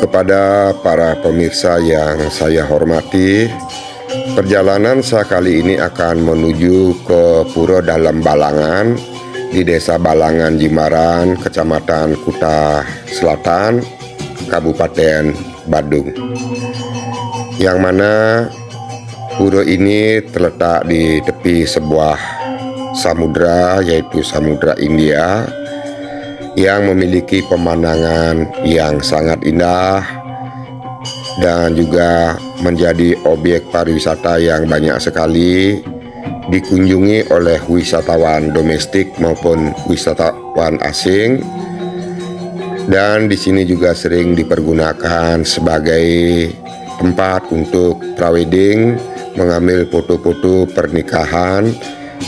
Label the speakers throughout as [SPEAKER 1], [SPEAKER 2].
[SPEAKER 1] Kepada para pemirsa yang saya hormati, perjalanan saya kali ini akan menuju ke Pura Dalam Balangan di Desa Balangan Jimbaran, Kecamatan Kuta Selatan, Kabupaten Badung. Yang mana pura ini terletak di tepi sebuah samudra, yaitu Samudra India, yang memiliki pemandangan yang sangat indah dan juga menjadi objek pariwisata yang banyak sekali dikunjungi oleh wisatawan domestik maupun wisatawan asing. Dan di sini juga sering dipergunakan sebagai tempat untuk prawedding, mengambil foto-foto pernikahan,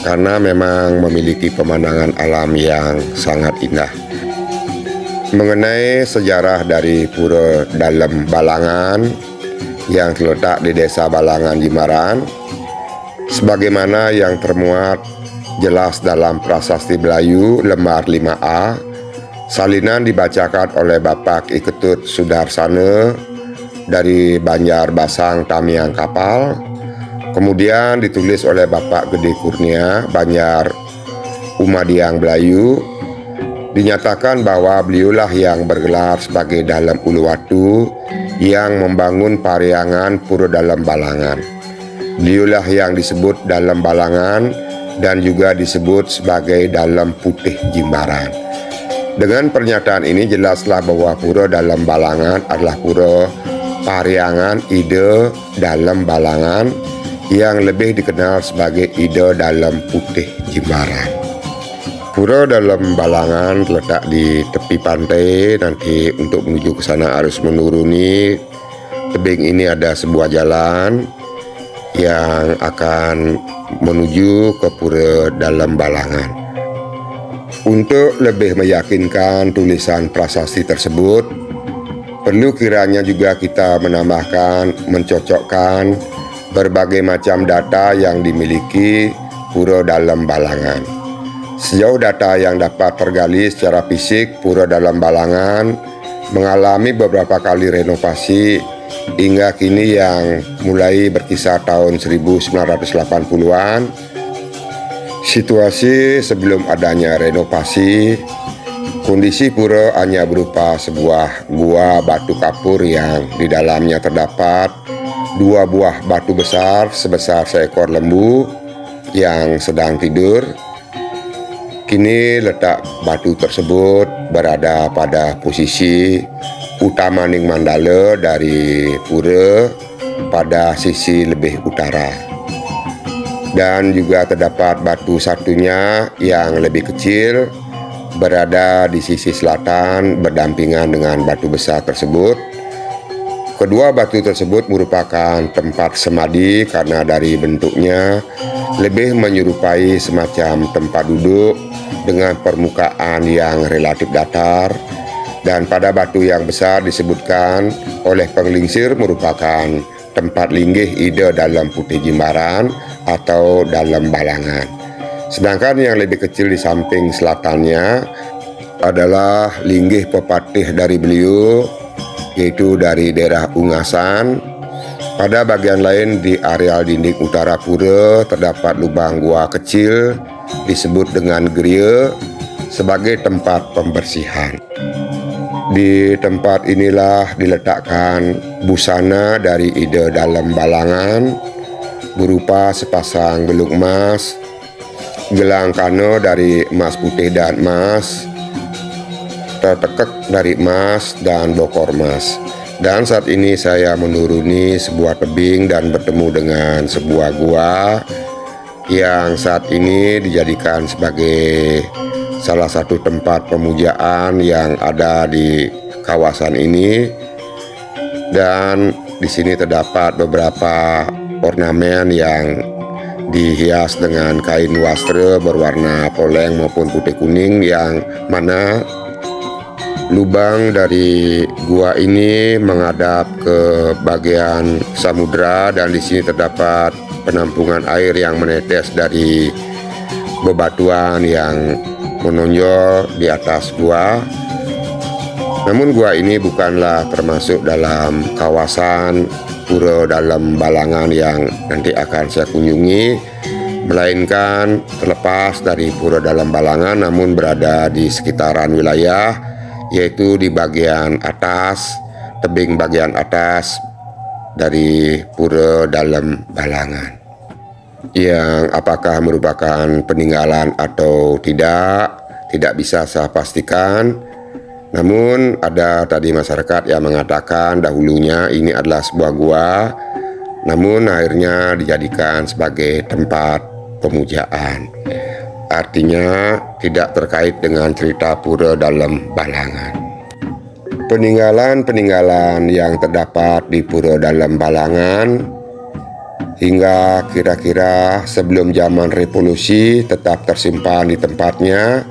[SPEAKER 1] karena memang memiliki pemandangan alam yang sangat indah. Mengenai sejarah dari Pura Dalam Balangan yang terletak di Desa Balangan Jimbaran, sebagaimana yang termuat jelas dalam Prasasti Melayu lembar 5A, salinan dibacakan oleh Bapak I Ketut Sudarsana dari Banjarbasang Tamiang Kapal, kemudian ditulis oleh Bapak Gede Kurnia Banjar Umadiang Melayu. Dinyatakan bahwa beliaulah yang bergelar sebagai Dalam Uluwatu yang membangun pariangan Pura Dalam Balangan. Beliaulah yang disebut Dalam Balangan dan juga disebut sebagai Dalam Putih Jimbaran. Dengan pernyataan ini jelaslah bahwa Pura Dalam Balangan adalah pura pariangan Ida Dalam Balangan yang lebih dikenal sebagai Ida Dalam Putih Jimbaran. Pura Dalam Balangan terletak di tepi pantai. Nanti untuk menuju ke sana harus menuruni tebing ini, ada sebuah jalan yang akan menuju ke Pura Dalam Balangan. Untuk lebih meyakinkan tulisan prasasti tersebut, perlu kiranya juga kita menambahkan, mencocokkan berbagai macam data yang dimiliki Pura Dalam Balangan. Sejauh data yang dapat tergali secara fisik, Pura Dalam Balangan mengalami beberapa kali renovasi hingga kini yang mulai berkisar tahun 1980-an. Situasi sebelum adanya renovasi, kondisi pura hanya berupa sebuah gua batu kapur yang di dalamnya terdapat 2 buah batu besar sebesar seekor lembu yang sedang tidur. Kini letak batu tersebut berada pada posisi utama Ning Mandala dari pura pada sisi lebih utara. Dan juga terdapat batu satunya yang lebih kecil berada di sisi selatan berdampingan dengan batu besar tersebut. Kedua batu tersebut merupakan tempat semadi karena dari bentuknya lebih menyerupai semacam tempat duduk dengan permukaan yang relatif datar, dan pada batu yang besar disebutkan oleh penglingsir merupakan tempat linggih Ida Dalam Putih Jimbaran atau Dalam Balangan. Sedangkan yang lebih kecil di samping selatannya adalah linggih pepatih dari beliau, yaitu dari daerah Ungasan. Pada bagian lain di areal dinding utara pura terdapat lubang gua kecil disebut dengan geria sebagai tempat pembersihan. Di tempat inilah diletakkan busana dari Ida Dalam Balangan berupa sepasang gelung emas, gelang kano dari emas putih dan emas, tetekek dari emas, dan bokor emas. Dan saat ini saya menuruni sebuah tebing dan bertemu dengan sebuah gua yang saat ini dijadikan sebagai salah satu tempat pemujaan yang ada di kawasan ini. Dan di sini terdapat beberapa ornamen yang dihias dengan kain wastra berwarna poleng maupun putih kuning, yang mana lubang dari gua ini menghadap ke bagian samudra, dan di sini terdapat penampungan air yang menetes dari bebatuan yang menonjol di atas gua. Namun gua ini bukanlah termasuk dalam kawasan Pura Dalam Balangan yang nanti akan saya kunjungi, melainkan terlepas dari Pura Dalam Balangan namun berada di sekitaran wilayah, yaitu di bagian atas, tebing bagian atas dari Pura Dalam Balangan. Yang apakah merupakan peninggalan atau tidak bisa saya pastikan. Namun ada tadi masyarakat yang mengatakan dahulunya ini adalah sebuah gua, namun akhirnya dijadikan sebagai tempat pemujaan. Artinya tidak terkait dengan cerita Pura Dalam Balangan. Peninggalan-peninggalan yang terdapat di Pura Dalam Balangan hingga kira-kira sebelum zaman revolusi tetap tersimpan di tempatnya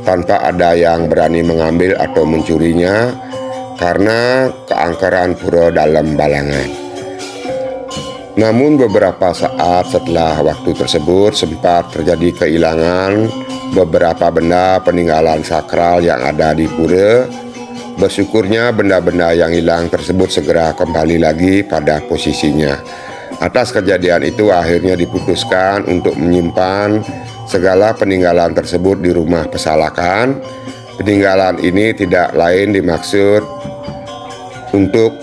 [SPEAKER 1] tanpa ada yang berani mengambil atau mencurinya karena keangkeran Pura Dalam Balangan. Namun beberapa saat setelah waktu tersebut sempat terjadi kehilangan beberapa benda peninggalan sakral yang ada di pura. Bersyukurnya benda-benda yang hilang tersebut segera kembali lagi pada posisinya. Atas kejadian itu akhirnya diputuskan untuk menyimpan segala peninggalan tersebut di rumah pesalakan. Peninggalan ini tidak lain dimaksud untuk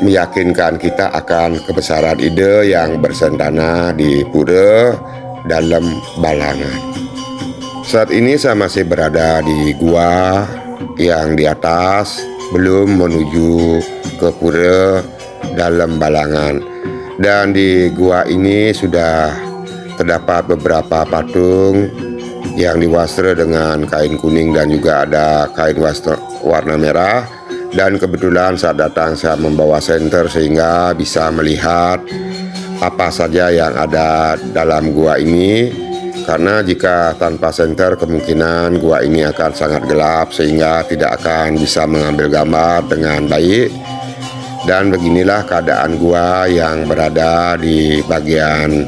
[SPEAKER 1] meyakinkan kita akan kebesaran ide yang bersentana di Pura Dalam Balangan. Saat ini saya masih berada di gua yang di atas, belum menuju ke Pura Dalam Balangan. Dan di gua ini sudah terdapat beberapa patung yang diwastra dengan kain kuning dan juga ada kain wastra warna merah. Dan kebetulan saat datang saya membawa senter sehingga bisa melihat apa saja yang ada dalam gua ini. Karena jika tanpa senter kemungkinan gua ini akan sangat gelap sehingga tidak akan bisa mengambil gambar dengan baik. Dan beginilah keadaan gua yang berada di bagian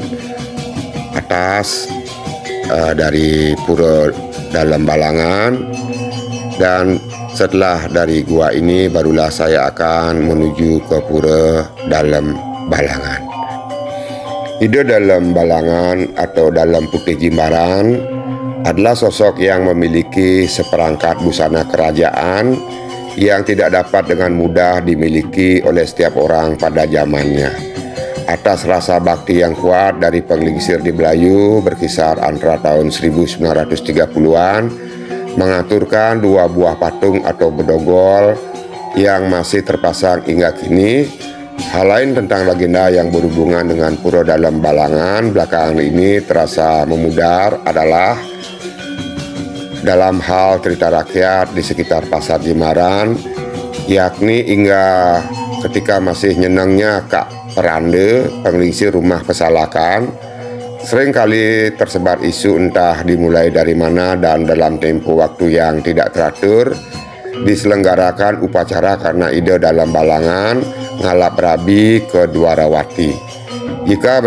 [SPEAKER 1] atas dari Pura Dalam Balangan. Dan setelah dari gua ini barulah saya akan menuju ke Pura Dalam Balangan. Ide Dalam Balangan atau Dalam Putih Jimbaran adalah sosok yang memiliki seperangkat busana kerajaan yang tidak dapat dengan mudah dimiliki oleh setiap orang pada zamannya. Atas rasa bakti yang kuat dari penglingsir di Belayu berkisar antara tahun 1930-an, mengaturkan 2 buah patung atau bedogol yang masih terpasang hingga kini. Hal lain tentang legenda yang berhubungan dengan Pura Dalam Balangan belakangan ini terasa memudar adalah dalam hal cerita rakyat di sekitar Pasar Jimbaran, yakni hingga ketika masih nyenangnya Kak Perande, penglingsir rumah pesalakan, seringkali tersebar isu entah dimulai dari mana dan dalam tempo waktu yang tidak teratur diselenggarakan upacara karena ide Dalam Balangan ngalap rabi ke Dwarawati. Jika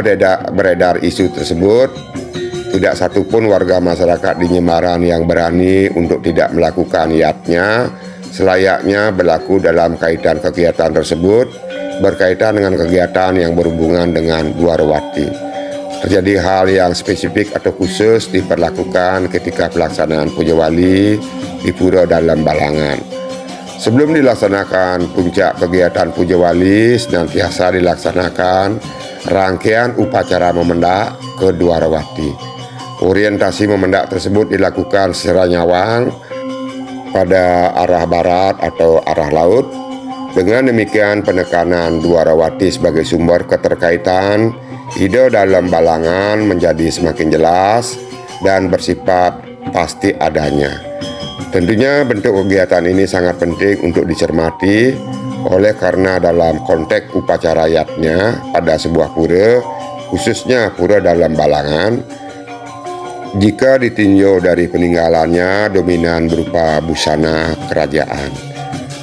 [SPEAKER 1] beredar isu tersebut, tidak satupun warga masyarakat di Jimbaran yang berani untuk tidak melakukan niatnya, selayaknya berlaku dalam kaitan kegiatan tersebut berkaitan dengan kegiatan yang berhubungan dengan Dwarawati. Terjadi hal yang spesifik atau khusus diperlakukan ketika pelaksanaan Puja Wali di Pura Dalam Balangan. Sebelum dilaksanakan puncak kegiatan Puja Wali, senantiasa dilaksanakan rangkaian upacara memendak ke Dwarawati. Orientasi memendak tersebut dilakukan secara nyawang pada arah barat atau arah laut. Dengan demikian penekanan Dwarawati sebagai sumber keterkaitan ide Dalam Balangan menjadi semakin jelas dan bersifat pasti adanya. Tentunya bentuk kegiatan ini sangat penting untuk dicermati oleh karena dalam konteks upacara adatnya pada sebuah pura, khususnya Pura Dalam Balangan, jika ditinjau dari peninggalannya dominan berupa busana kerajaan.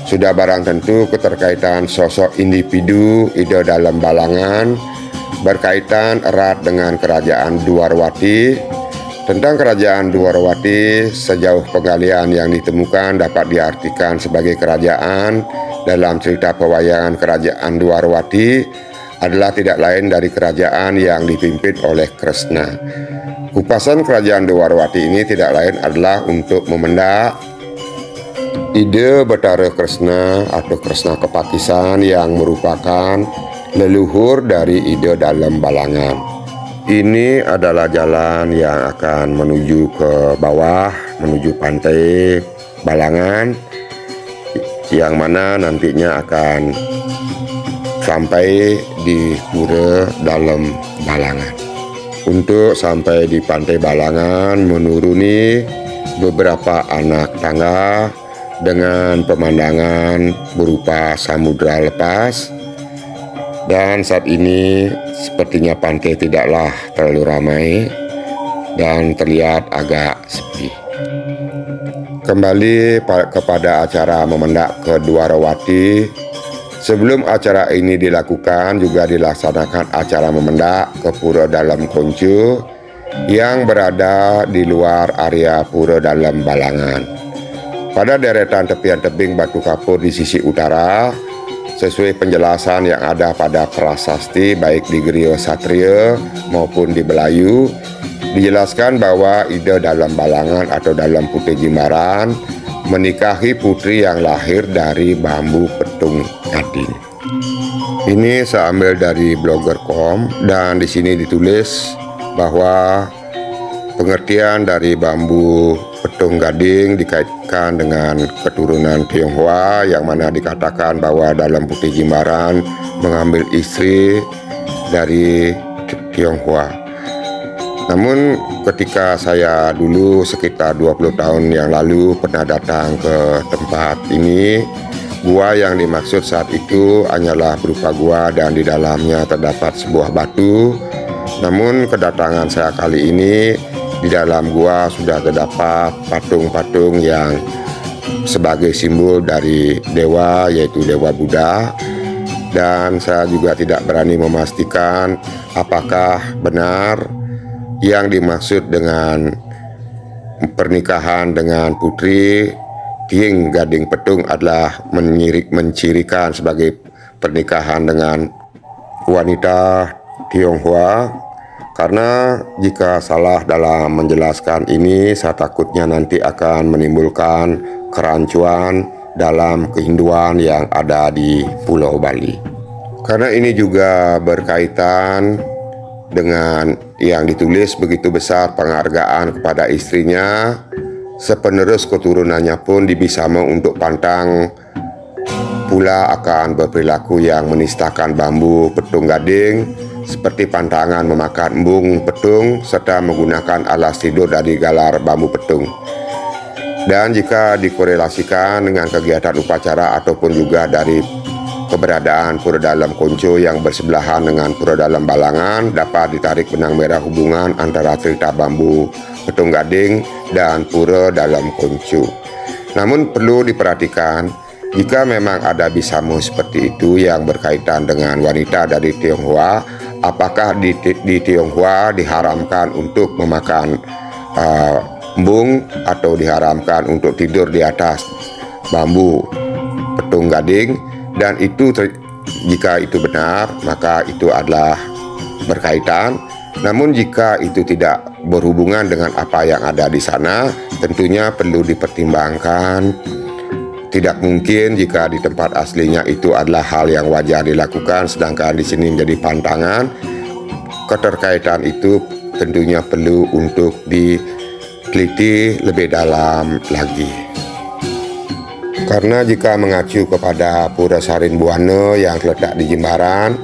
[SPEAKER 1] Sudah barang tentu keterkaitan sosok individu ide Dalam Balangan berkaitan erat dengan kerajaan Dwarawati Tentang kerajaan Dwarawati, sejauh penggalian yang ditemukan dapat diartikan sebagai kerajaan dalam cerita pewayangan kerajaan Dwarawati adalah tidak lain dari kerajaan yang dipimpin oleh Kresna. Kupasan kerajaan Dwarawati ini tidak lain adalah untuk memendak ide Betara Kresna atau Kresna Kepakisan yang merupakan leluhur dari ide dalam balangan. Ini adalah jalan yang akan menuju ke bawah, menuju pantai Balangan, yang mana nantinya akan sampai di pura dalam Balangan. Untuk sampai di pantai Balangan, menuruni beberapa anak tangga dengan pemandangan berupa samudra lepas. Dan saat ini sepertinya pantai tidaklah terlalu ramai dan terlihat agak sepi. Kembali kepada acara memendak ke Dwarawati. Sebelum acara ini dilakukan juga dilaksanakan acara memendak ke Pura Dalam Konco yang berada di luar area Pura Dalam Balangan. Pada deretan tepian tebing batu kapur di sisi utara, sesuai penjelasan yang ada pada prasasti baik di Griya Satria maupun di Belayu, dijelaskan bahwa ide Dalam Balangan atau Dalam Putih Jimbaran menikahi putri yang lahir dari bambu petung gading. Ini saya ambil dari blogger.com dan di sini ditulis bahwa pengertian dari bambu petung gading dikaitkan dengan keturunan Tionghoa, yang mana dikatakan bahwa Dalam Putih Jimbaran mengambil istri dari Tionghoa. Namun ketika saya dulu sekitar 20 tahun yang lalu pernah datang ke tempat ini, gua yang dimaksud saat itu hanyalah berupa gua dan di dalamnya terdapat sebuah batu. Namun kedatangan saya kali ini, di dalam gua sudah terdapat patung-patung yang sebagai simbol dari dewa, yaitu Dewa Buddha. Dan saya juga tidak berani memastikan apakah benar yang dimaksud dengan pernikahan dengan putri Tiing Gading Petung adalah mencirikan sebagai pernikahan dengan wanita Tionghoa. Karena jika salah dalam menjelaskan ini, saya takutnya nanti akan menimbulkan kerancuan dalam kehinduan yang ada di Pulau Bali. Karena ini juga berkaitan dengan yang ditulis begitu besar penghargaan kepada istrinya, sepenerus keturunannya pun dibisama untuk pantang pula akan berperilaku yang menistakan bambu petung gading, seperti pantangan memakan embung petung serta menggunakan alas tidur dari galar bambu petung. Dan jika dikorelasikan dengan kegiatan upacara ataupun juga dari keberadaan Pura Dalam Konco yang bersebelahan dengan Pura Dalam Balangan, dapat ditarik benang merah hubungan antara cerita bambu petung gading dan Pura Dalam Konco. Namun perlu diperhatikan, jika memang ada bisamu seperti itu yang berkaitan dengan wanita dari Tionghoa, apakah di Tionghoa diharamkan untuk memakan embung atau diharamkan untuk tidur di atas bambu petung gading? Dan itu jika itu benar, maka itu adalah berkaitan. Namun jika itu tidak berhubungan dengan apa yang ada di sana, tentunya perlu dipertimbangkan. Tidak mungkin jika di tempat aslinya itu adalah hal yang wajar dilakukan, sedangkan di sini menjadi pantangan. Keterkaitan itu tentunya perlu untuk diteliti lebih dalam lagi. Karena jika mengacu kepada Pura Sarin Buana yang terletak di Jimbaran,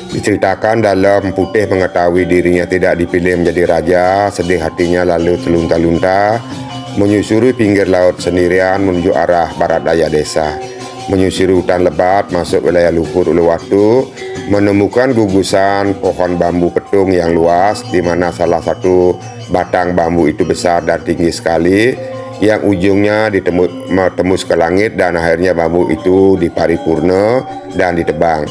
[SPEAKER 1] diceritakan Dalam Putih mengetahui dirinya tidak dipilih menjadi raja, sedih hatinya lalu terlunta-lunta menyusuri pinggir laut sendirian menuju arah barat daya desa, menyusuri hutan lebat masuk wilayah luhur Uluwatu, menemukan gugusan pohon bambu petung yang luas, di mana salah satu batang bambu itu besar dan tinggi sekali, yang ujungnya tembus ke langit, dan akhirnya bambu itu diparipurna dan ditebang.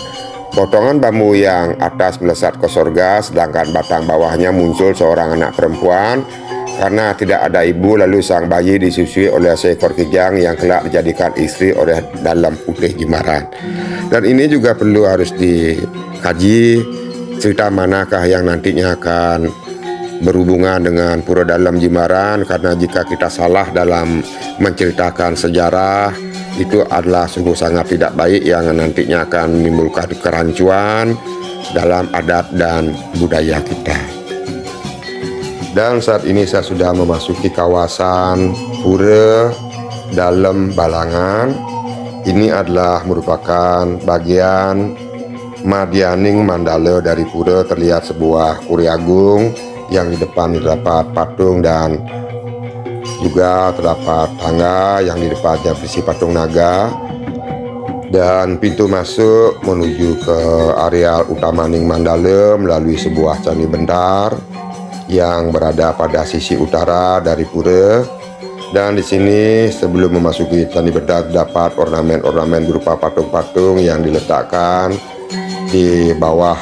[SPEAKER 1] Potongan bambu yang atas melesat ke sorga, sedangkan batang bawahnya muncul seorang anak perempuan karena tidak ada ibu, lalu sang bayi disusui oleh seekor kijang yang kelak dijadikan istri oleh Dalam Putih Jimbaran. Dan ini juga perlu harus dikaji, cerita manakah yang nantinya akan berhubungan dengan Pura Dalam Jimbaran, karena jika kita salah dalam menceritakan sejarah, itu adalah sungguh sangat tidak baik yang nantinya akan menimbulkan kerancuan dalam adat dan budaya kita. Dan saat ini saya sudah memasuki kawasan Pura Dalam Balangan. Ini adalah merupakan bagian Madyaning Mandala dari pura. Terlihat sebuah Kuri Agung yang di depan terdapat patung dan juga terdapat tangga yang di depannya berisi patung naga. Dan pintu masuk menuju ke areal utama Ning Mandala melalui sebuah candi bentar yang berada pada sisi utara dari pura. Dan di sini sebelum memasuki candi bentar terdapat ornamen-ornamen berupa patung-patung yang diletakkan di bawah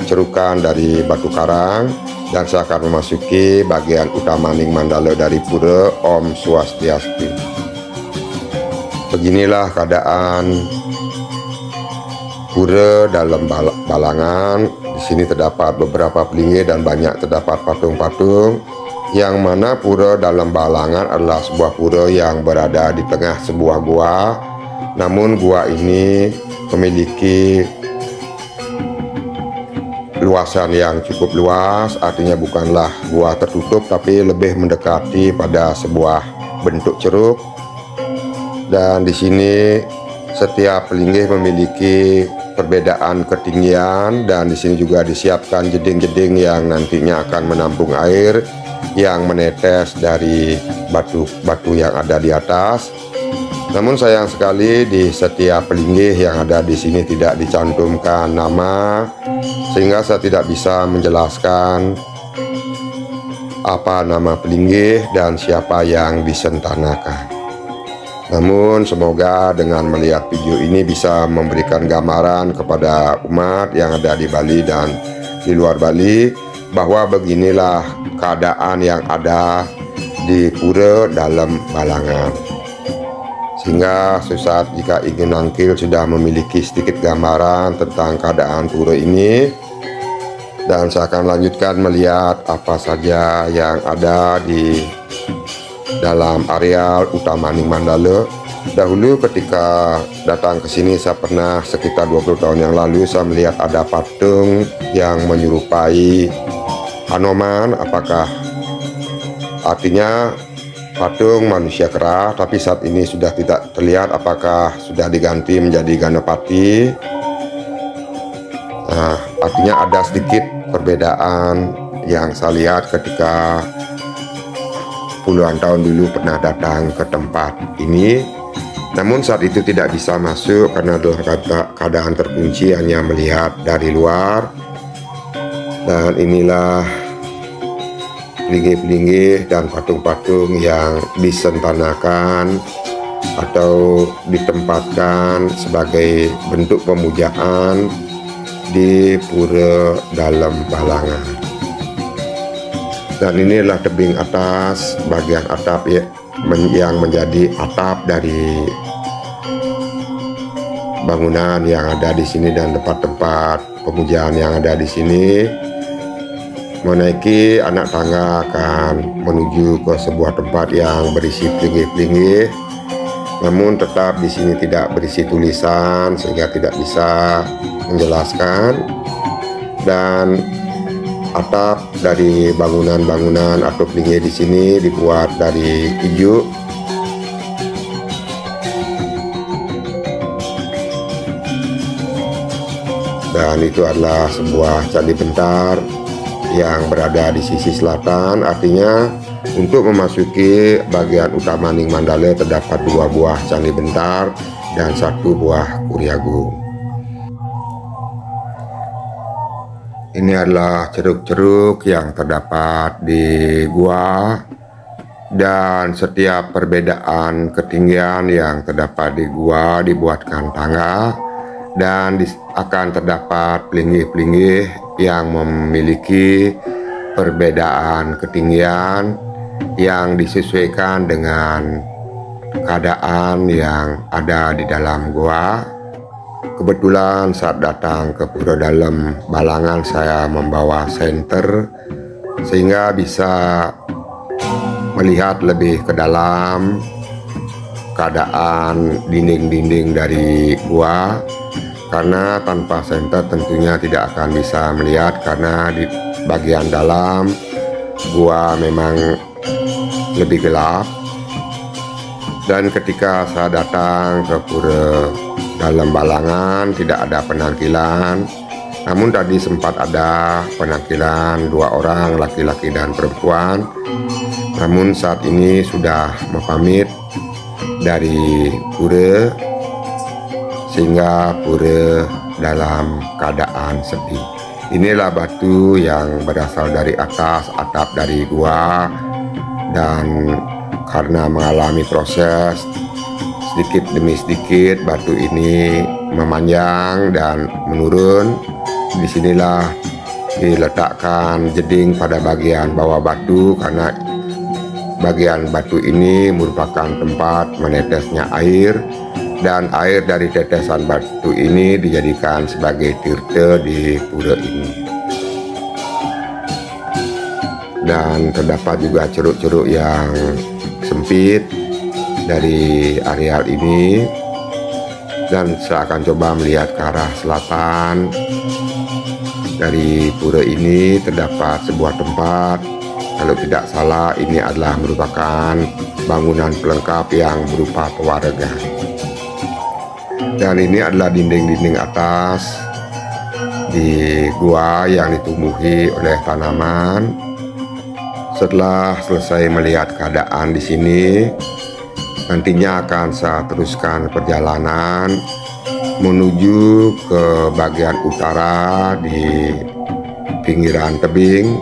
[SPEAKER 1] cerukan dari batu karang. Dan saya akan memasuki bagian utama Ning Mandala dari pura. Om Swastiastu. Beginilah keadaan Pura Dalam Balangan. Di sini terdapat beberapa pelinggih dan banyak terdapat patung-patung, yang mana Pura Dalam Balangan adalah sebuah pura yang berada di tengah sebuah gua. Namun gua ini memiliki luasan yang cukup luas, artinya bukanlah gua tertutup tapi lebih mendekati pada sebuah bentuk ceruk. Dan di sini setiap pelinggih memiliki perbedaan ketinggian, dan di sini juga disiapkan jeding-jeding yang nantinya akan menampung air yang menetes dari batu-batu yang ada di atas. Namun sayang sekali di setiap pelinggih yang ada di sini tidak dicantumkan nama, sehingga saya tidak bisa menjelaskan apa nama pelinggih dan siapa yang disentanakan. Namun semoga dengan melihat video ini bisa memberikan gambaran kepada umat yang ada di Bali dan di luar Bali, bahwa beginilah keadaan yang ada di Pura Dalam Balangan. Sehingga sesaat jika ingin nangkil sudah memiliki sedikit gambaran tentang keadaan pura ini. Dan saya akan lanjutkan melihat apa saja yang ada di dalam areal utama Ning Mandala. Dahulu ketika datang ke sini, saya pernah sekitar 20 tahun yang lalu, saya melihat ada patung yang menyerupai Hanoman. Apakah artinya patung manusia kera, tapi saat ini sudah tidak terlihat. Apakah sudah diganti menjadi Ganapati? Nah, artinya ada sedikit perbedaan yang saya lihat ketika puluhan tahun dulu pernah datang ke tempat ini. Namun saat itu tidak bisa masuk karena dalam keadaan terkunci, hanya melihat dari luar. Dan inilah pelinggih-pelinggih dan patung-patung yang disentanakan atau ditempatkan sebagai bentuk pemujaan di Pura Dalam Balangan. Dan inilah tebing atas, bagian atap yang menjadi atap dari bangunan yang ada di sini dan tempat-tempat pemujaan yang ada di sini. Menaiki anak tangga akan menuju ke sebuah tempat yang berisi pelinggih-pelinggih. Namun tetap di sini tidak berisi tulisan sehingga tidak bisa menjelaskan. Dan atap dari bangunan-bangunan atau pelinggih di sini dibuat dari ijuk. Dan itu adalah sebuah candi bentar yang berada di sisi selatan. Artinya untuk memasuki bagian utama Ning Mandala terdapat 2 buah candi bentar dan 1 buah Kuri Agung. Ini adalah ceruk-ceruk yang terdapat di gua, dan setiap perbedaan ketinggian yang terdapat di gua dibuatkan tangga, dan akan terdapat pelinggih-pelinggih yang memiliki perbedaan ketinggian yang disesuaikan dengan keadaan yang ada di dalam gua. Kebetulan saat datang ke Pura Dalam Balangan saya membawa senter sehingga bisa melihat lebih ke dalam keadaan dinding-dinding dari gua, karena tanpa senter tentunya tidak akan bisa melihat karena di bagian dalam gua memang lebih gelap. Dan ketika saya datang ke Pura Dalam Balangan tidak ada penampilan, namun tadi sempat ada penampilan 2 orang, laki-laki dan perempuan. Namun saat ini sudah pamit dari pura, sehingga pura dalam keadaan sepi. Inilah batu yang berasal dari atas atap dari gua, dan karena mengalami proses sedikit demi sedikit batu ini memanjang dan menurun. Disinilah diletakkan jeding pada bagian bawah batu, karena bagian batu ini merupakan tempat menetesnya air, dan air dari tetesan batu ini dijadikan sebagai tirta di pura ini. Dan terdapat juga ceruk-ceruk yang sempit dari areal ini, dan saya akan coba melihat ke arah selatan. Dari pura ini terdapat sebuah tempat, kalau tidak salah ini adalah merupakan bangunan pelengkap yang berupa pewarga. Dan ini adalah dinding-dinding atas di gua yang ditumbuhi oleh tanaman. Setelah selesai melihat keadaan di sini, nantinya akan saya teruskan perjalanan menuju ke bagian utara di pinggiran tebing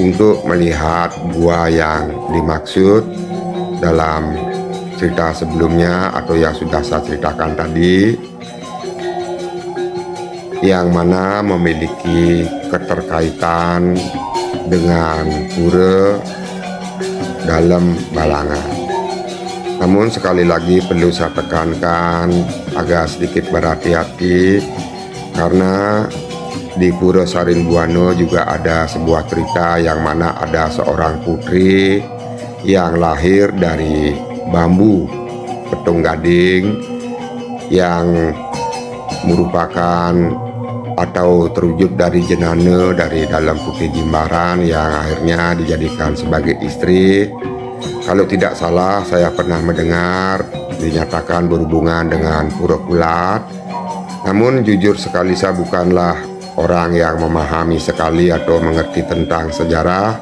[SPEAKER 1] untuk melihat gua yang dimaksud dalam cerita sebelumnya atau yang sudah saya ceritakan tadi, yang mana memiliki keterkaitan dengan Pura Dalam Balangan. Namun sekali lagi perlu saya tekankan agak sedikit berhati-hati, karena di Pura Sarinbuana juga ada sebuah cerita yang mana ada seorang putri yang lahir dari bambu petung gading yang merupakan atau terwujud dari jenana dari dalam Putri Jimbaran yang akhirnya dijadikan sebagai istri. Kalau tidak salah saya pernah mendengar dinyatakan berhubungan dengan Pura Kulat. Namun jujur sekali saya bukanlah orang yang memahami sekali atau mengerti tentang sejarah.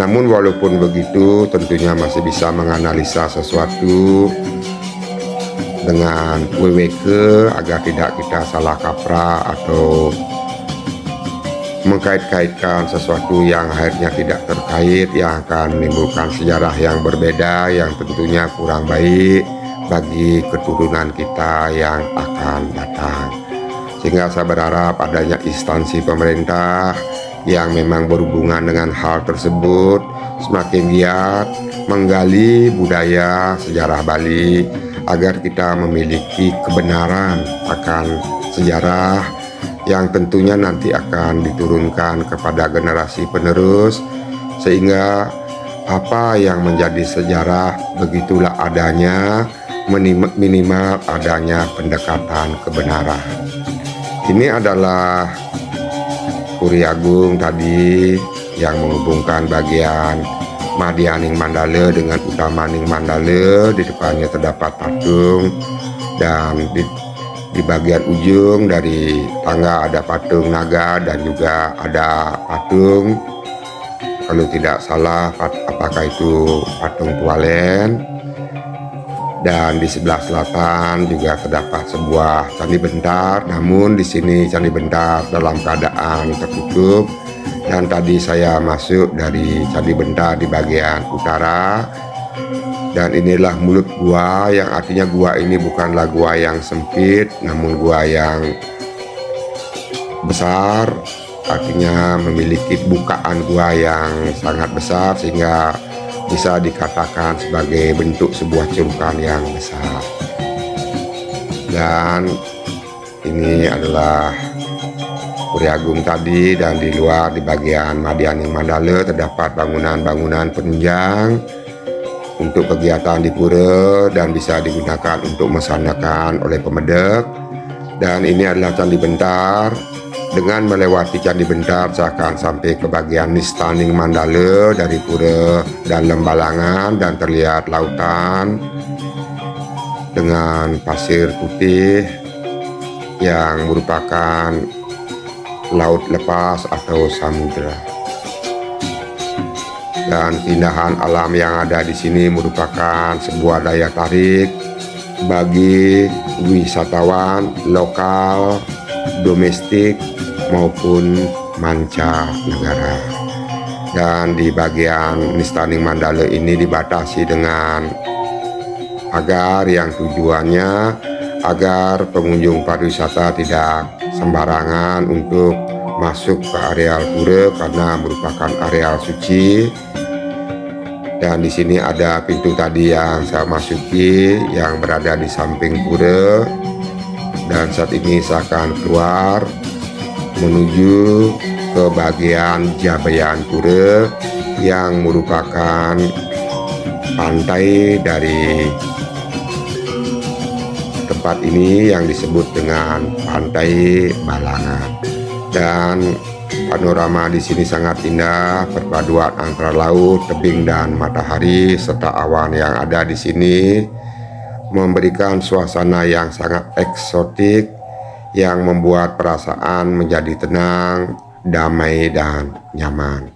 [SPEAKER 1] Namun walaupun begitu tentunya masih bisa menganalisa sesuatu dengan WWK agar tidak kita salah kaprah atau mengkait-kaitkan sesuatu yang akhirnya tidak terkait, yang akan menimbulkan sejarah yang berbeda yang tentunya kurang baik bagi keturunan kita yang akan datang. Sehingga saya berharap adanya instansi pemerintah yang memang berhubungan dengan hal tersebut semakin giat menggali budaya sejarah Bali agar kita memiliki kebenaran akan sejarah yang tentunya nanti akan diturunkan kepada generasi penerus, sehingga apa yang menjadi sejarah begitulah adanya, minimal adanya pendekatan kebenaran. Ini adalah Puri Agung tadi yang menghubungkan bagian Madianing Mandala dengan Utamaning Mandala. Di depannya terdapat patung, dan di bagian ujung dari tangga ada patung naga dan juga ada patung, kalau tidak salah apakah itu patung Tualen. Dan di sebelah selatan juga terdapat sebuah candi bentar, namun di sini candi bentar dalam keadaan tertutup. Dan tadi saya masuk dari candi bentar di bagian utara, dan inilah mulut gua, yang artinya gua ini bukanlah gua yang sempit, namun gua yang besar, artinya memiliki bukaan gua yang sangat besar, sehingga bisa dikatakan sebagai bentuk sebuah cerukan yang besar. Dan ini adalah Puri Agung tadi, dan di luar di bagian Madianing Mandala terdapat bangunan-bangunan penunjang untuk kegiatan di pura dan bisa digunakan untuk mesandakan oleh pemedek. Dan ini adalah Candi Bentar. Dengan melewati Candi Bentar saya akan sampai ke bagian Nistaning Mandala dari pura Dalam Balangan, dan terlihat lautan dengan pasir putih yang merupakan laut lepas atau samudra. Dan keindahan alam yang ada di sini merupakan sebuah daya tarik bagi wisatawan lokal, domestik maupun mancanegara. Dan di bagian Nistaning Mandala ini dibatasi dengan pagar yang tujuannya agar pengunjung pariwisata tidak sembarangan untuk masuk ke areal pura karena merupakan areal suci. Dan di sini ada pintu tadi yang saya masuki yang berada di samping pura. Dan saat ini saya akan keluar menuju ke bagian Jabayan Pura yang merupakan pantai dari tempat ini yang disebut dengan Pantai Balangan. Dan panorama di sini sangat indah, perpaduan antara laut, tebing dan matahari serta awan yang ada di sini memberikan suasana yang sangat eksotik yang membuat perasaan menjadi tenang, damai dan nyaman.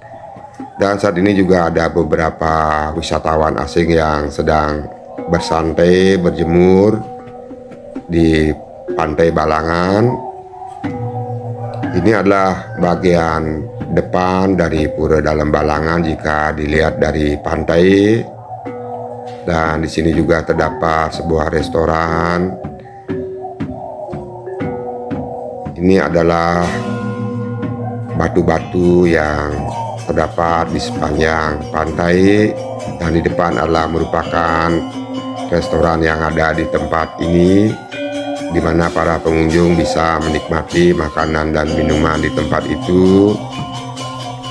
[SPEAKER 1] Dan saat ini juga ada beberapa wisatawan asing yang sedang bersantai, berjemur di Pantai Balangan. Ini adalah bagian depan dari Pura Dalam Balangan jika dilihat dari pantai. Dan di sini juga terdapat sebuah restoran. Ini adalah batu-batu yang terdapat di sepanjang pantai, dan di depan adalah merupakan restoran yang ada di tempat ini, di mana para pengunjung bisa menikmati makanan dan minuman di tempat itu.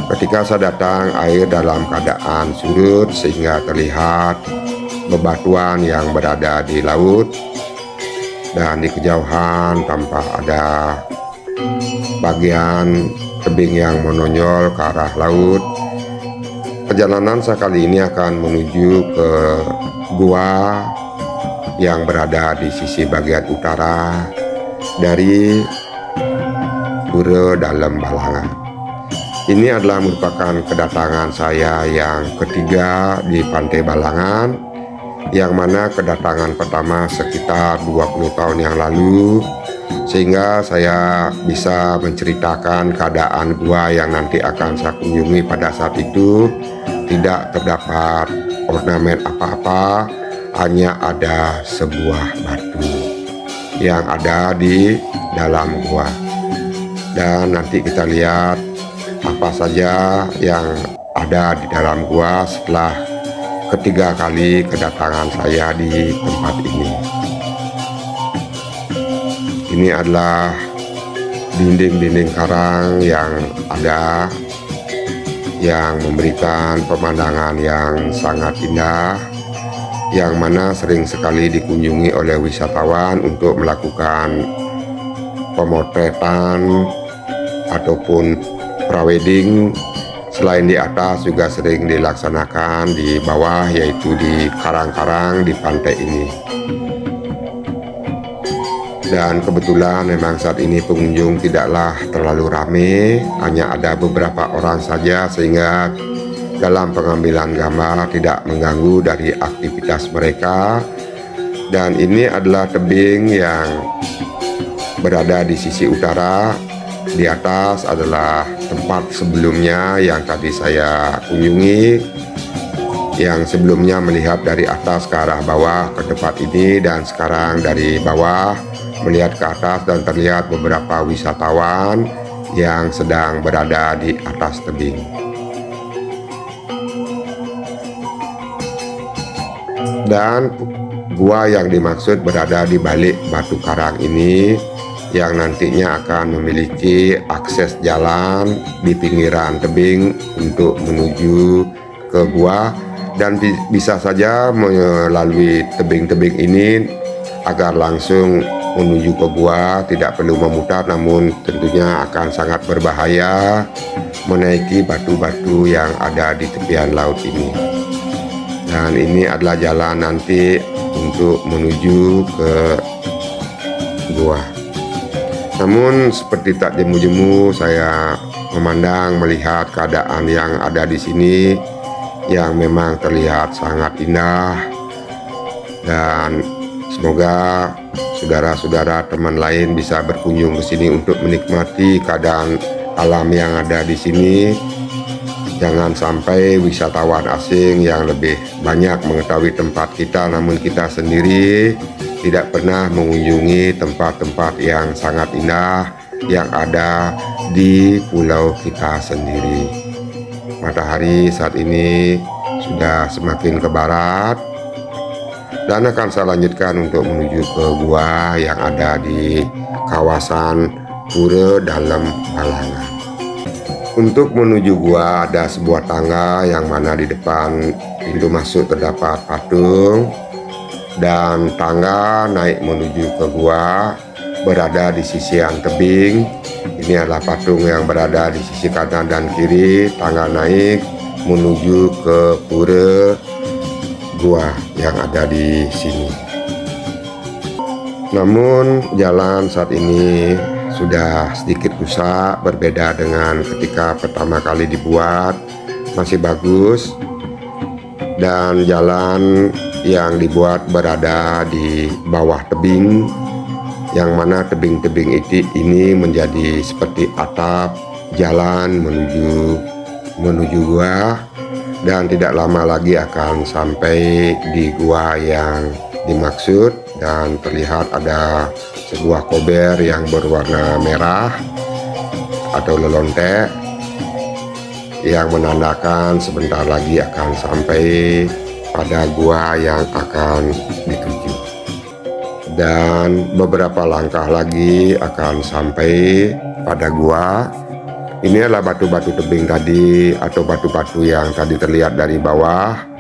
[SPEAKER 1] Ketika saya datang, air dalam keadaan surut sehingga terlihat bebatuan yang berada di laut, dan di kejauhan tampak ada bagian tebing yang menonjol ke arah laut. Perjalanan saya kali ini akan menuju ke gua yang berada di sisi bagian utara dari Pura Dalam Balangan. Ini adalah merupakan kedatangan saya yang ketiga di Pantai Balangan, yang mana kedatangan pertama sekitar 20 tahun yang lalu, sehingga saya bisa menceritakan keadaan gua yang nanti akan saya kunjungi. Pada saat itu tidak terdapat ornamen apa-apa, hanya ada sebuah batu yang ada di dalam gua. Dan nanti kita lihat apa saja yang ada di dalam gua setelah ketiga kali kedatangan saya di tempat ini. Ini adalah dinding-dinding karang yang ada, yang memberikan pemandangan yang sangat indah, yang mana sering sekali dikunjungi oleh wisatawan untuk melakukan pemotretan ataupun prawedding. Selain di atas juga sering dilaksanakan di bawah, yaitu di karang-karang di pantai ini. Dan kebetulan memang saat ini pengunjung tidaklah terlalu ramai, hanya ada beberapa orang saja, sehingga dalam pengambilan gambar tidak mengganggu dari aktivitas mereka. Dan ini adalah tebing yang berada di sisi utara. Di atas adalah tempat sebelumnya yang tadi saya kunjungi, yang sebelumnya melihat dari atas ke arah bawah ke tempat ini, dan sekarang dari bawah melihat ke atas dan terlihat beberapa wisatawan yang sedang berada di atas tebing. Dan gua yang dimaksud berada di balik batu karang ini, yang nantinya akan memiliki akses jalan di pinggiran tebing untuk menuju ke gua, dan bisa saja melalui tebing-tebing ini agar langsung menuju ke gua, tidak perlu memutar, namun tentunya akan sangat berbahaya menaiki batu-batu yang ada di tepian laut ini. Dan ini adalah jalan nanti untuk menuju ke gua. Namun seperti tak jemu-jemu saya memandang melihat keadaan yang ada di sini yang memang terlihat sangat indah, dan semoga saudara-saudara teman lain bisa berkunjung ke sini untuk menikmati keadaan alam yang ada di sini. Jangan sampai wisatawan asing yang lebih banyak mengetahui tempat kita, namun kita sendiri tidak pernah mengunjungi tempat-tempat yang sangat indah yang ada di pulau kita sendiri. Matahari saat ini sudah semakin ke barat, dan akan saya lanjutkan untuk menuju ke gua yang ada di kawasan Pura Dalam Balangan. Untuk menuju gua ada sebuah tangga yang mana di depan pintu masuk terdapat patung, dan tangga naik menuju ke gua berada di sisian tebing. Ini adalah patung yang berada di sisi kanan dan kiri. Tangga naik menuju ke pura gua yang ada di sini. Namun jalan saat ini sudah sedikit rusak, berbeda dengan ketika pertama kali dibuat, masih bagus. Dan jalan yang dibuat berada di bawah tebing, yang mana tebing-tebing ini menjadi seperti atap jalan menuju gua, dan tidak lama lagi akan sampai di gua yang dimaksud. Dan terlihat ada sebuah kober yang berwarna merah atau lelontek yang menandakan sebentar lagi akan sampai pada gua yang akan dituju. Dan beberapa langkah lagi akan sampai pada gua. Ini adalah batu-batu tebing tadi, atau batu-batu yang tadi terlihat dari bawah.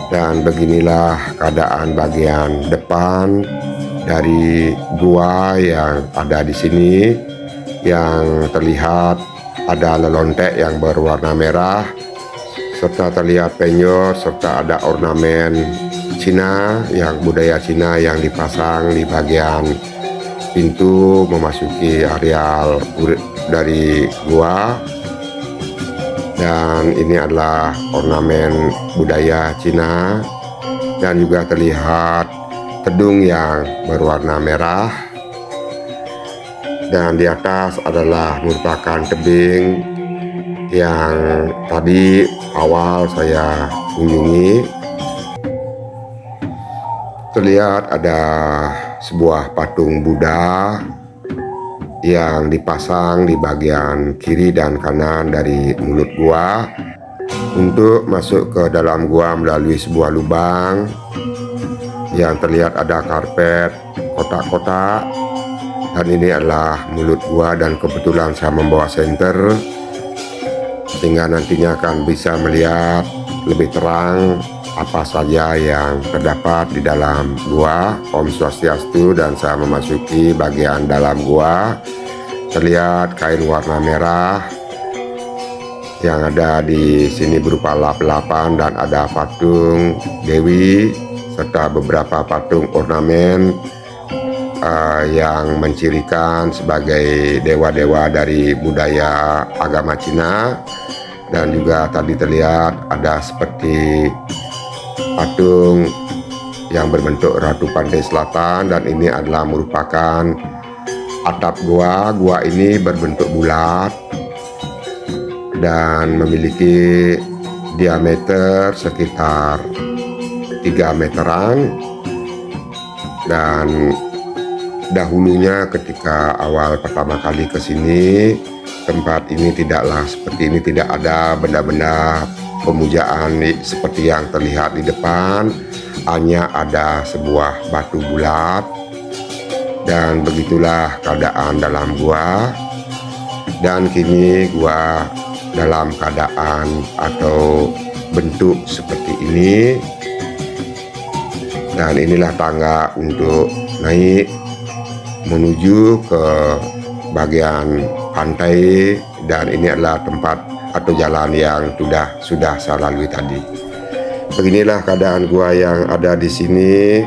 [SPEAKER 1] Dan beginilah keadaan bagian depan dari gua yang ada di sini, yang terlihat ada lelontek yang berwarna merah, serta terlihat penyor, serta ada ornamen Cina, yang budaya Cina yang dipasang di bagian pintu memasuki areal dari gua. Dan ini adalah ornamen budaya Cina, dan juga terlihat gedung yang berwarna merah, dan di atas adalah merupakan tebing yang tadi awal saya kunjungi. Terlihat ada sebuah patung Buddha yang dipasang di bagian kiri dan kanan dari mulut gua. Untuk masuk ke dalam gua melalui sebuah lubang yang terlihat ada karpet kotak-kotak, dan ini adalah mulut gua, dan kebetulan saya membawa senter sehingga nantinya akan bisa melihat lebih terang apa saja yang terdapat di dalam gua. Om Swastiastu. Dan saya memasuki bagian dalam gua. Terlihat kain warna merah yang ada di sini berupa lap-lapan, dan ada patung Dewi serta beberapa patung ornamen yang mencirikan sebagai dewa-dewa dari budaya agama Cina. Dan juga tadi terlihat ada seperti patung yang berbentuk Ratu Pantai Selatan, dan ini adalah merupakan atap gua. Gua ini berbentuk bulat dan memiliki diameter sekitar 3 meteran, dan dahulunya ketika awal pertama kali ke sini, tempat ini tidaklah seperti ini, tidak ada benda-benda pemujaan seperti yang terlihat di depan. Hanya ada sebuah batu bulat, dan begitulah keadaan dalam gua. Dan kini gua dalam keadaan atau bentuk seperti ini, dan inilah tangga untuk naik menuju ke bagian pantai, dan ini adalah tempat atau jalan yang sudah saya lalui tadi. Beginilah keadaan gua yang ada di sini.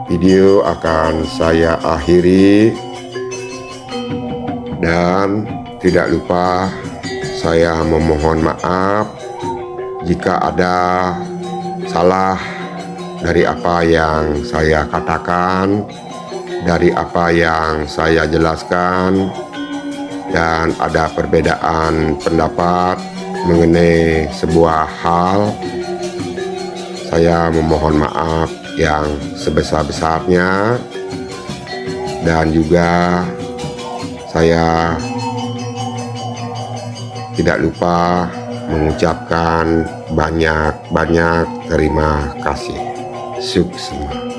[SPEAKER 1] Video akan saya akhiri, dan tidak lupa saya memohon maaf jika ada salah dari apa yang saya katakan, dari apa yang saya jelaskan, dan ada perbedaan pendapat mengenai sebuah hal. Saya memohon maaf yang sebesar-besarnya, dan juga saya tidak lupa mengucapkan banyak terima kasih. Sukses.